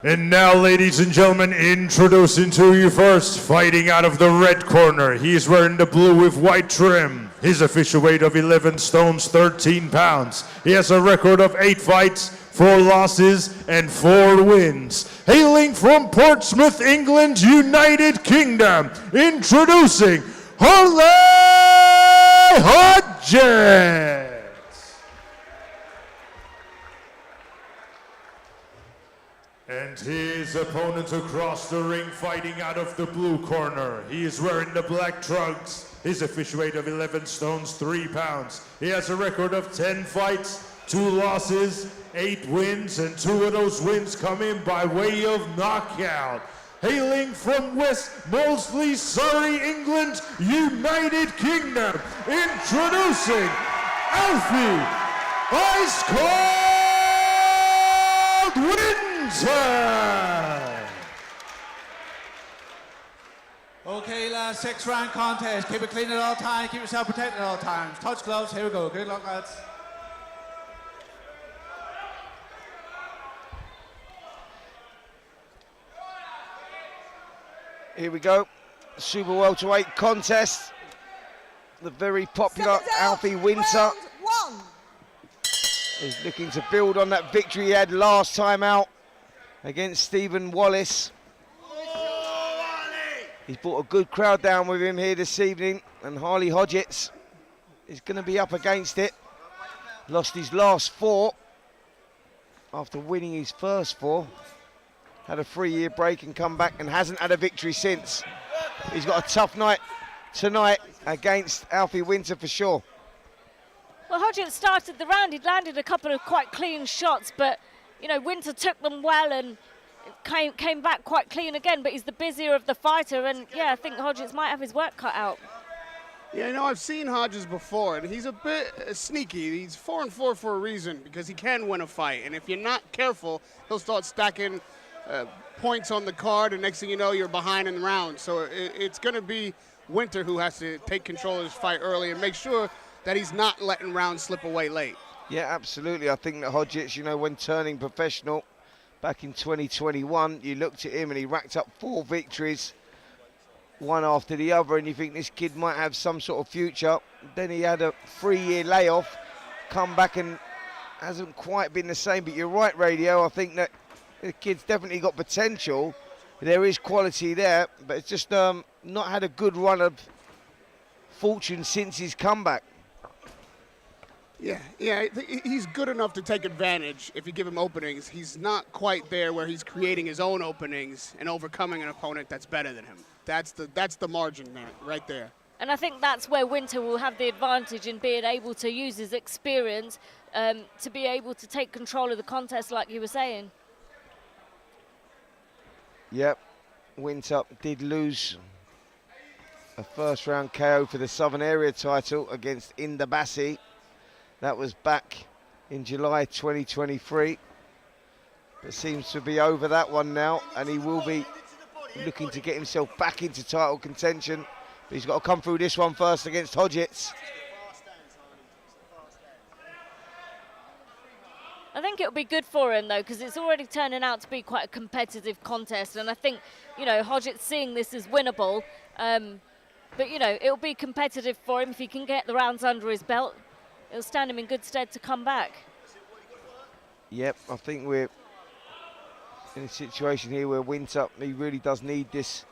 And now, ladies and gentlemen, introducing to you first, fighting out of the red corner. He's wearing the blue with white trim. His official weight of 11 stones, 13 pounds. He has a record of 8 fights, 4 losses, and 4 wins. Hailing from Portsmouth, England, United Kingdom, introducing Harley Hodgetts. And his opponent across the ring, fighting out of the blue corner. He is wearing the black trunks. His official weight of 11 stones, 3 pounds. He has a record of 10 fights, 2 losses, 8 wins, and 2 of those wins come in by way of knockout. Hailing from West Molesley, Surrey, England, United Kingdom, introducing Alfie, Ice Cold Winter. Okay, last 6-round contest. Keep it clean at all times. Keep yourself protected at all times. Touch gloves. Here we go. Good luck, lads. Here we go. Super welterweight contest. The very popular Alfie Winter is looking to build on that victory he had last time out against Stephen Wallace. He's brought a good crowd down with him here this evening, and Harley Hodgetts is going to be up against it. Lost his last 4 after winning his first 4. Had a 3-year break and come back and hasn't had a victory since. He's got a tough night tonight against Alfie Winter for sure. Well, Hodgetts started the round. He'd landed a couple of quite clean shots, but you know, Winter took them well and came back quite clean again, but he's the busier of the fighter, and yeah, I think Hodgetts might have his work cut out. Yeah, you know, I've seen Hodges before, and he's a bit sneaky. He's 4-4 for a reason, because he can win a fight, and if you're not careful, he'll start stacking points on the card, and next thing you know, you're behind in the round. So it's going to be Winter who has to take control of his fight early and make sure that he's not letting rounds slip away late. Yeah, absolutely. I think that Hodgetts, you know, when turning professional back in 2021, you looked at him and he racked up 4 victories, one after the other, and you think this kid might have some sort of future. Then he had a 3-year layoff, come back and hasn't quite been the same. But you're right, Radio. I think that the kid's definitely got potential. There is quality there, but it's just not had a good run of fortune since his comeback. Yeah, he's good enough to take advantage if you give him openings. He's not quite there where he's creating his own openings and overcoming an opponent that's better than him. That's the margin there, right there. And I think that's where Winter will have the advantage in being able to use his experience to be able to take control of the contest, like you were saying. Yep, Winter did lose a first-round KO for the Southern Area title against Indabasi. That was back in July 2023, but seems to be over that one now, and he will be looking to get himself back into title contention. But he's got to come through this one first against Hodgetts. I think it'll be good for him, though, because it's already turning out to be quite a competitive contest, and I think, you know, Hodgetts seeing this as winnable, but, you know, it'll be competitive for him if he can get the rounds under his belt. It'll stand him in good stead to come back. Yep, I think we're in a situation here where Winter, he really does need this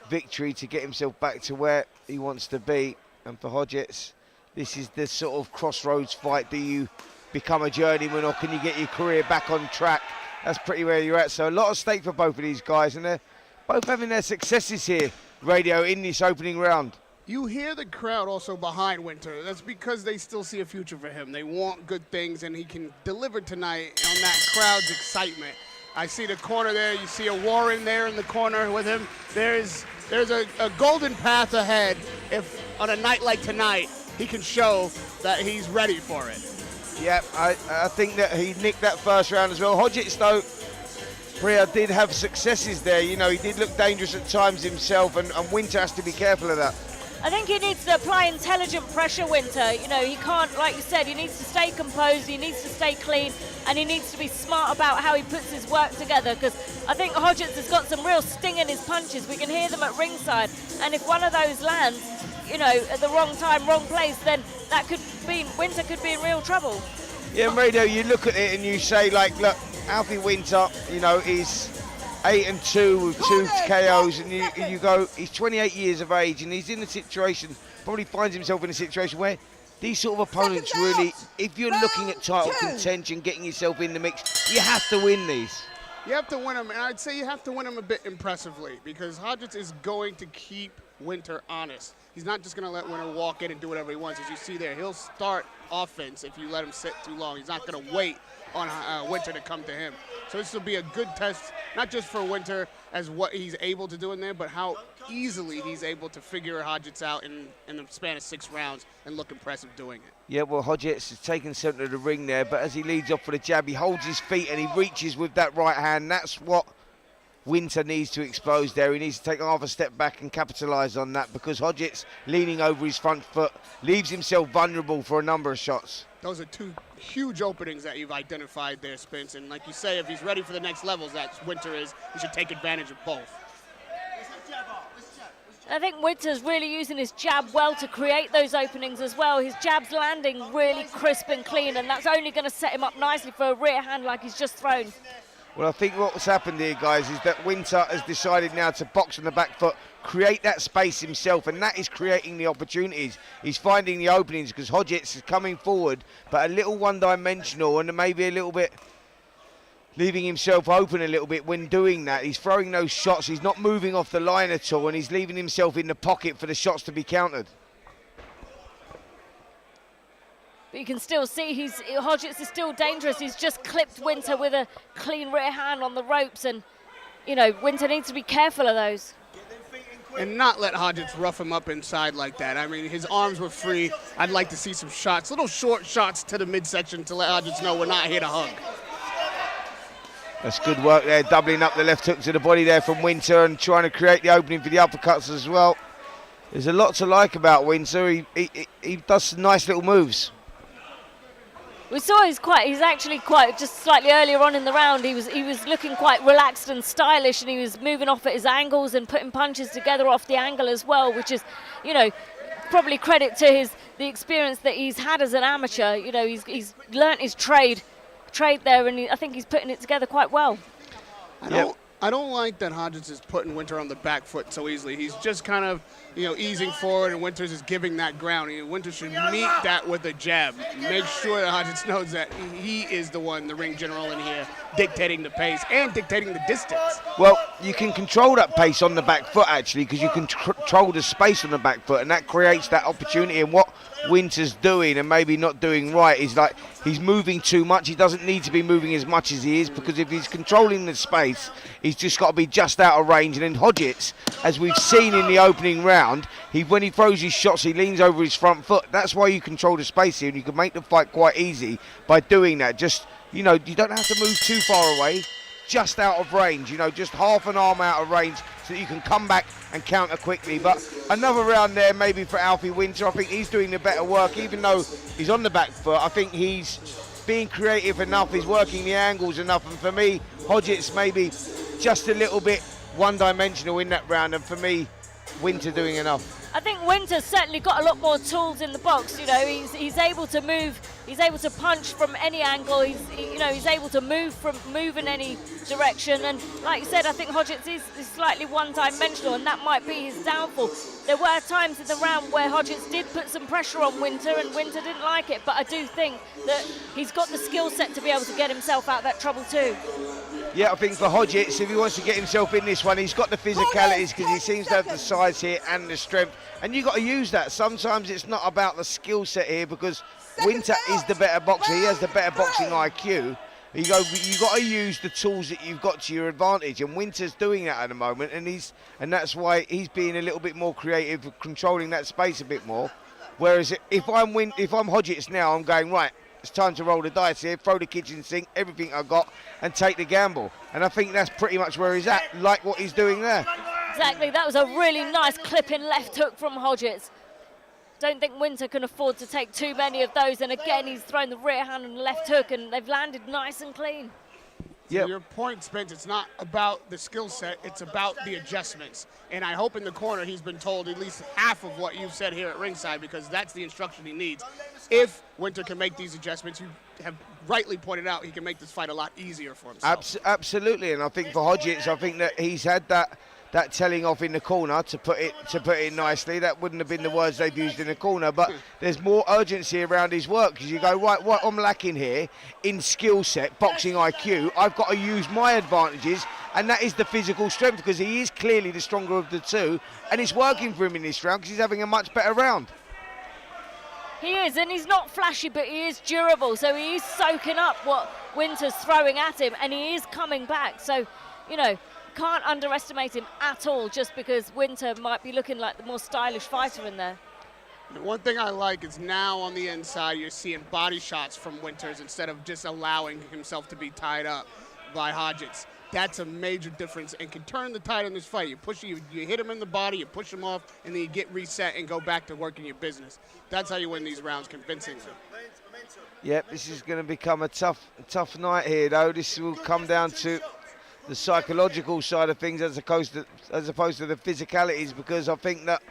victory to get himself back to where he wants to be. And for Hodgetts, this is the sort of crossroads fight. Do you become a journeyman, or can you get your career back on track? That's pretty where you're at. So a lot at stake for both of these guys, and they're both having their successes here, Radio, in this opening round. You hear the crowd also behind Winter. That's because they still see a future for him. They want good things, and he can deliver tonight on that crowd's excitement. I see the corner there. You see a Warren there in the corner with him. There's a golden path ahead if on a night like tonight he can show that he's ready for it. Yeah, I think that he nicked that first round as well. Hodgetts, though, Priya, did have successes there. You know, he did look dangerous at times himself, and Winter has to be careful of that. I think he needs to apply intelligent pressure, Winter. You know, he can't, like you said, he needs to stay composed, he needs to stay clean, and he needs to be smart about how he puts his work together, because I think Hodgetts has got some real sting in his punches. We can hear them at ringside, and if one of those lands, you know, at the wrong time, wrong place, then that could be, Winter could be in real trouble. Yeah, Radio, you look at it and you say, like, look, Alfie Winter, you know, is 8-2 with 2 KOs, and you go, he's 28 years of age, and he's in a situation, probably finds himself in a situation where these sort of opponents really, if you're looking at title contention, getting yourself in the mix, you have to win these. You have to win them, and I'd say you have to win them a bit impressively, because Hodgetts is going to keep Winter honest. He's not just going to let Winter walk in and do whatever he wants. As you see there, he'll start offense if you let him sit too long. He's not going to wait on Winter to come to him. So this will be a good test, not just for Winter as what he's able to do in there, but how easily he's able to figure Hodgetts out in the span of 6 rounds and look impressive doing it. Yeah, well, Hodgetts has taken center of the ring there, but as he leads off for the jab, he holds his feet and he reaches with that right hand. That's what Winter needs to expose there. He needs to take half a step back and capitalise on that, because Hodgetts, leaning over his front foot, leaves himself vulnerable for a number of shots. Those are 2 huge openings that you've identified there, Spence. And like you say, if he's ready for the next levels, that Winter is, he should take advantage of both. I think Winter's really using his jab well to create those openings as well. His jab's landing really crisp and clean, and that's only going to set him up nicely for a rear hand like he's just thrown. Well, I think what's happened here, guys, is that Winter has decided now to box on the back foot, create that space himself, and that is creating the opportunities. He's finding the openings, because Hodgetts is coming forward, but a little one-dimensional and maybe a little bit leaving himself open a little bit when doing that. He's throwing those shots, he's not moving off the line at all, and he's leaving himself in the pocket for the shots to be countered. But you can still see Hodgetts is still dangerous. He's just clipped Winter with a clean rear hand on the ropes, and, you know, Winter needs to be careful of those. And not let Hodgetts rough him up inside like that. I mean, his arms were free. I'd like to see some shots, little short shots to the midsection to let Hodgetts know we're not here to hug. That's good work there, doubling up the left hook to the body there from Winter and trying to create the opening for the uppercuts as well. There's a lot to like about Winter. He does some nice little moves. We saw he's actually quite, just slightly earlier on in the round, he was looking quite relaxed and stylish, and he was moving off at his angles and putting punches together off the angle as well, which is, you know, probably credit to the experience that he's had as an amateur. You know, he's learnt his trade there, and I think he's putting it together quite well. I don't like that Hodgetts is putting Winter on the back foot so easily. He's just kind of, you know, easing forward, and Winter's is giving that ground. Winter should meet that with a jab. Make sure that Hodgetts knows that he is the one, the ring general in here, dictating the pace and dictating the distance. Well, you can control that pace on the back foot, actually, because you can control the space on the back foot, and that creates that opportunity. And what Winter's doing and maybe not doing right is, like, he's moving too much. He doesn't need to be moving as much as he is, because if he's controlling the space, he's just got to be just out of range. And then Hodgetts, as we've seen in the opening round, when he throws his shots, he leans over his front foot. That's why you control the space here, and you can make the fight quite easy by doing that. Just, you know, you don't have to move too far away, just out of range, you know, just half an arm out of range so that you can come back and counter quickly. But another round there maybe for Alfie Winter. I think he's doing the better work, even though he's on the back foot. I think he's being creative enough, he's working the angles enough, and for me, Hodgetts maybe just a little bit one-dimensional in that round, and for me, Winter doing enough. I think Winter's certainly got a lot more tools in the box. You know, he's able to move, he's able to punch from any angle. He's able to move in any direction. And like you said, I think Hodgetts is slightly one-dimensional, and that might be his downfall. There were times in the round where Hodgetts did put some pressure on Winter, and Winter didn't like it. But I do think that he's got the skill set to be able to get himself out of that trouble too. Yeah, I think for Hodgetts, if he wants to get himself in this one, he's got the physicalities, because he seems to have the size here and the strength. And you've got to use that. Sometimes it's not about the skill set here, because Winter is the better boxer. He has the better boxing IQ. You've got to use the tools that you've got to your advantage, and Winter's doing that at the moment, and that's why he's being a little bit more creative, controlling that space a bit more. Whereas if I'm Hodgetts now, I'm going, right, it's time to roll the dice here, throw the kitchen sink, everything I've got, and take the gamble. And I think that's pretty much where he's at, like what he's doing there. Exactly, that was a really nice clipping left hook from Hodgetts. Don't think Winter can afford to take too many of those, and again he's thrown the rear hand and left hook, and they've landed nice and clean. To your point, Spence, it's not about the skill set, it's about the adjustments. And I hope in the corner he's been told at least half of what you've said here at ringside, because that's the instruction he needs. If Winter can make these adjustments, you have rightly pointed out he can make this fight a lot easier for himself. Absolutely, and I think for Hodgetts, I think that he's had that telling off in the corner, to put it nicely. That wouldn't have been the words they've used in the corner, but there's more urgency around his work, because you go, right, what I'm lacking here in skill set, boxing IQ, I've got to use my advantages, and that is the physical strength, because he is clearly the stronger of the two, and it's working for him in this round because he's having a much better round. He is, and he's not flashy, but he is durable, so he is soaking up what Winter's throwing at him, and he is coming back. So, you know, can't underestimate him at all, just because Winter might be looking like the more stylish fighter in there. The one thing I like is now on the inside you're seeing body shots from Winters instead of just allowing himself to be tied up by Hodgetts. That's a major difference and can turn the tide in this fight. You hit him in the body, you push him off, and then you get reset and go back to working your business. That's how you win these rounds convincingly. Yep, this is going to become a tough night here, though. This will come down to the psychological side of things as opposed to the physicalities, because I think that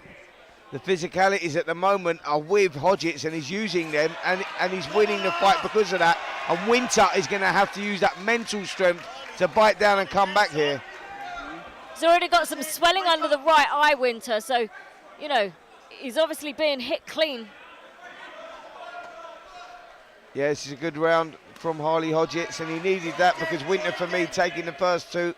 the physicalities at the moment are with Hodgetts, and he's using them, and he's winning the fight because of that. And Winter is going to have to use that mental strength to bite down and come back here. He's already got some swelling under the right eye, Winter, so, you know, he's obviously being hit clean. Yeah, this is a good round from Harley Hodgetts, and he needed that, because Winter, for me, taking the first two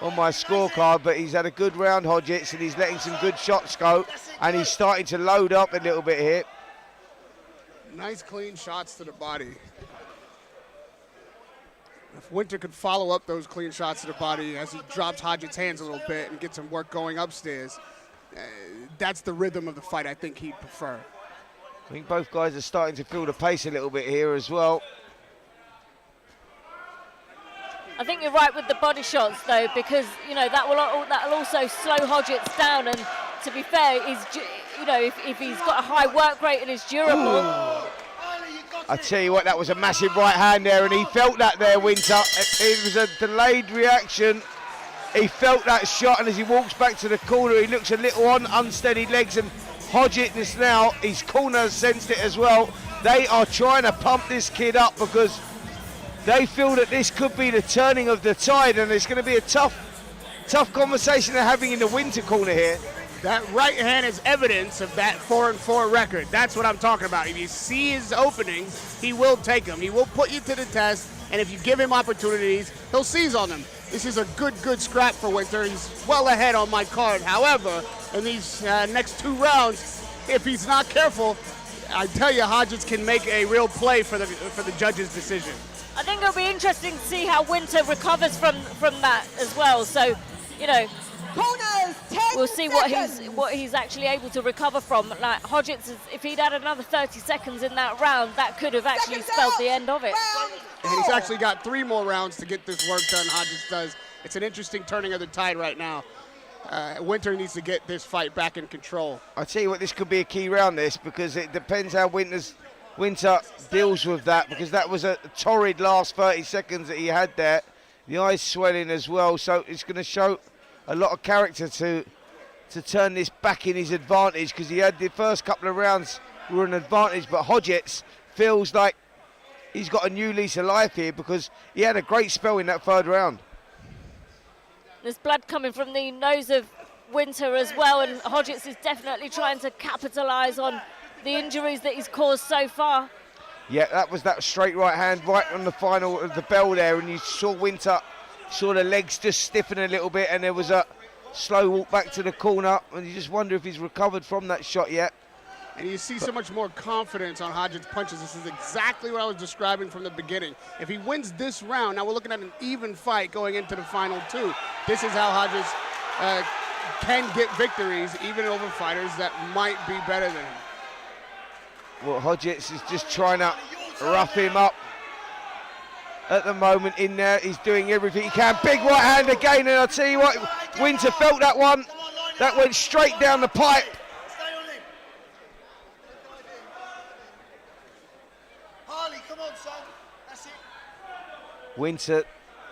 on my scorecard, but he's had a good round, Hodgetts, and he's letting some good shots go, and he's starting to load up a little bit here. Nice clean shots to the body. If Winter could follow up those clean shots to the body as he drops Hodgetts' hands a little bit and gets some work going upstairs, that's the rhythm of the fight I think he'd prefer. I think both guys are starting to feel the pace a little bit here as well. I think you're right with the body shots, though, because, you know, that'll also slow Hodgetts down, and to be fair, you know, if he's got a high work rate and is durable. Ooh. I tell you what, that was a massive right hand there, and he felt that there, Winter. It was a delayed reaction. He felt that shot, and as he walks back to the corner, he looks a little on unsteady legs, and Hodgetts now, his corner has sensed it as well. They are trying to pump this kid up, because they feel that this could be the turning of the tide, and it's going to be a tough conversation they're having in the Winter corner here. That right hand is evidence of that 4-4 record. That's what I'm talking about. If you see his openings, he will take them. He will put you to the test, and if you give him opportunities, he'll seize on them. This is a good scrap for Winter. He's well ahead on my card. However, in these next two rounds, if he's not careful, I tell you, Hodgetts can make a real play for the judge's decision. I think it'll be interesting to see how Winter recovers from that as well. So, you know, we'll see what he's actually able to recover from. Like Hodgetts, if he'd had another 30 seconds in that round, that could have actually spelled the end of it. And he's actually got 3 more rounds to get this work done. Hodgetts does. It's an interesting turning of the tide right now. Winter needs to get this fight back in control. I tell you what, this could be a key round, this, because it depends how Winter deals with that, because that was a torrid last 30 seconds that he had there. The eyes swelling as well, so it's going to show a lot of character to turn this back in his advantage, because he had the first couple of rounds were an advantage, but Hodgetts feels like he's got a new lease of life here, because he had a great spell in that third round. There's blood coming from the nose of Winter as well, and Hodgetts is definitely trying to capitalise on the injuries that he's caused so far. Yeah, that was that straight right hand right on the final of the bell there, and you saw Winter, saw the legs just stiffen a little bit, and there was a slow walk back to the corner, and you just wonder if he's recovered from that shot yet. And you see so much more confidence on Hodgetts' punches. This is exactly what I was describing from the beginning. If he wins this round, now we're looking at an even fight going into the final 2. This is how Hodgetts can get victories, even over fighters that might be better than him. Well, Hodgetts is just trying to rough him up at the moment in there. He's doing everything he can. Big right hand again, and I'll tell you what, Winter felt that one. That went straight down the pipe. Harley, come on, son. That's it. Winter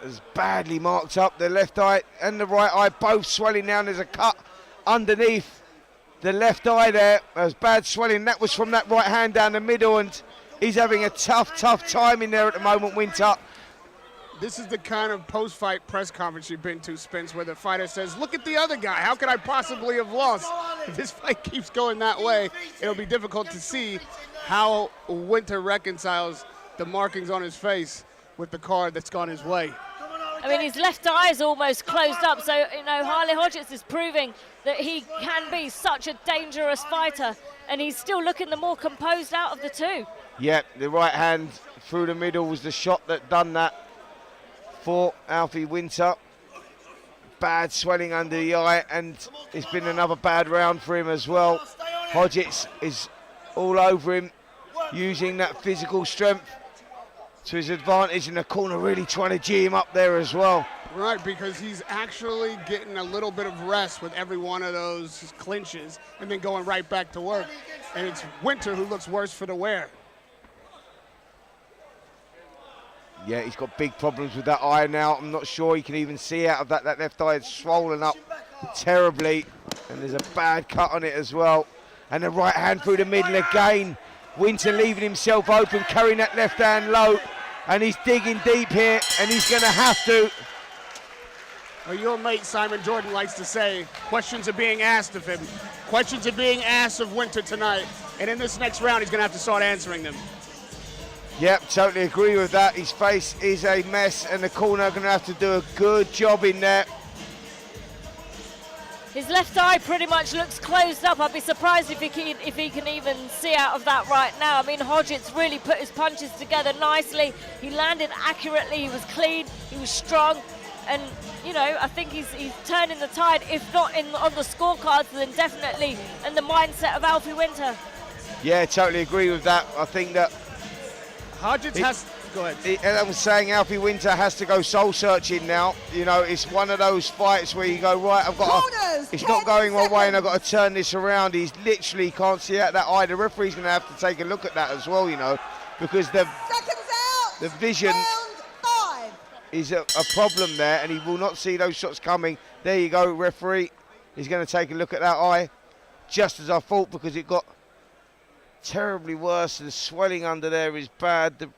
has badly marked up the left eye and the right eye, both swelling down. There's a cut underneath the left eye there. There's bad swelling. That was from that right hand down the middle, and he's having a tough time in there at the moment, Winter. This is the kind of post-fight press conference you've been to, Spence, where the fighter says, look at the other guy. How could I possibly have lost? If this fight keeps going that way, it'll be difficult to see how Winter reconciles the markings on his face with the card that's gone his way. I mean, his left eye is almost closed up, so, you know, Harley Hodgetts is proving that he can be such a dangerous fighter, and he's still looking the more composed out of the two. Yeah, the right hand through the middle was the shot that done that for Alfie Winter. Bad swelling under the eye, and it's been another bad round for him as well. Hodgetts is all over him, using that physical strength to his advantage in the corner, really trying to G him up there as well. Right, because he's actually getting a little bit of rest with every one of those clinches and then going right back to work. And it's Winter who looks worse for the wear. Yeah, he's got big problems with that eye now. I'm not sure he can even see out of that. That left eye is swollen up terribly, and there's a bad cut on it as well. And the right hand through the middle again. Winter leaving himself open, carrying that left hand low, and he's digging deep here, and he's going to have to. Well, your mate Simon Jordan likes to say, questions are being asked of him. Questions are being asked of Winter tonight, and in this next round, he's going to have to start answering them. Yep, totally agree with that. His face is a mess, and the corner are going to have to do a good job in there. His left eye pretty much looks closed up. I'd be surprised if he can even see out of that right now. I mean, Hodgetts really put his punches together nicely. He landed accurately, he was clean, he was strong. And, you know, I think he's turning the tide, if not on the scorecards, then definitely in the mindset of Alfie Winter. Yeah, totally agree with that. I think that Hodgetts has... Go ahead. And I'm saying Alfie Winter has to go soul searching now. You know, it's one of those fights where you go, right, I've got to, it's not going my way and I've got to turn this around. He's literally can't see out that eye. The referee's going to have to take a look at that as well, you know, because the vision is a problem there, and he will not see those shots coming. There you go, referee. He's going to take a look at that eye, just as I thought, because it got terribly worse. The swelling under there is bad.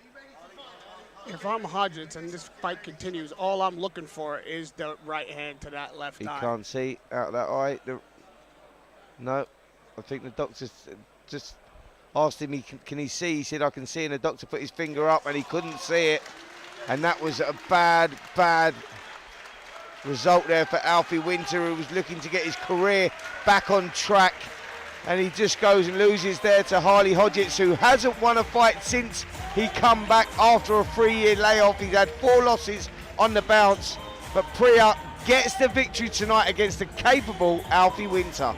If I'm Hodgetts and this fight continues, all I'm looking for is the right hand to that left eye. He can't see out of that eye. No, I think the doctor just asked him, can he see? He said, I can see, and the doctor put his finger up and he couldn't see it. And that was a bad result there for Alfie Winter, who was looking to get his career back on track. And he just goes and loses there to Harley Hodgetts, who hasn't won a fight since he come back after a 3-year layoff. He's had 4 losses on the bounce, but Priya gets the victory tonight against the capable Alfie Winter.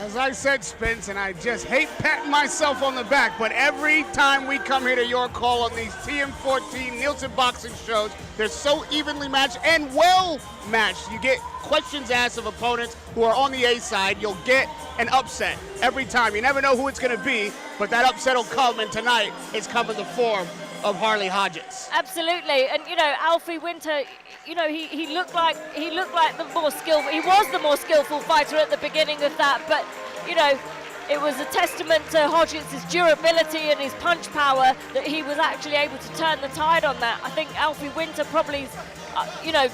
As I said, Spence, and I just hate patting myself on the back, but every time we come here to your call on these TM14 Nielsen boxing shows, they're so evenly matched and well matched. You get questions asked of opponents who are on the A side. You'll get an upset every time. You never know who it's going to be, but that upset will come, and tonight it's come in the form of Harley Hodgetts. Absolutely, and you know, Alfie Winter, you know, he looked like the more skillful. He was the more skillful fighter at the beginning of that, but you know, it was a testament to Hodgetts' durability and his punch power that he was actually able to turn the tide on that. I think Alfie Winter probably, you know,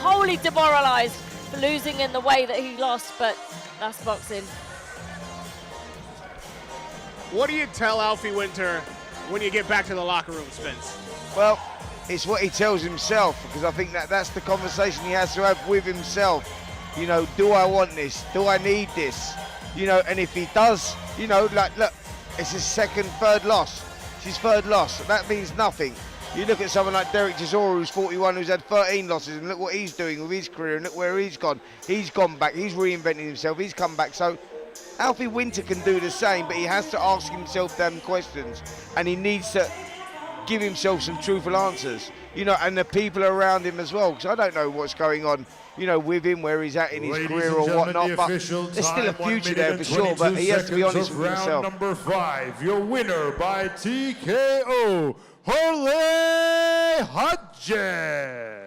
wholly demoralised for losing in the way that he lost, but that's boxing. What do you tell Alfie Winter when you get back to the locker room, Spence? Well, it's what he tells himself, because I think that's the conversation he has to have with himself. You know, do I want this? Do I need this? You know, and if he does, you know, like, look, it's his third loss. It's his third loss. That means nothing. You look at someone like Derek Chisora, who's 41, who's had 13 losses, and look what he's doing with his career, and look where he's gone. He's gone back, he's reinvented himself, he's come back. So Alfie Winter can do the same, but he has to ask himself them questions, and he needs to give himself some truthful answers, you know, and the people around him as well, because I don't know what's going on you know, with him where he's at in his Ladies career and or gentlemen, whatnot. the But official there's still a time, 1 future minute there and for sure. But he has to be 22 honest seconds with of himself. round number 5. Your winner by TKO, Harley Hodgetts.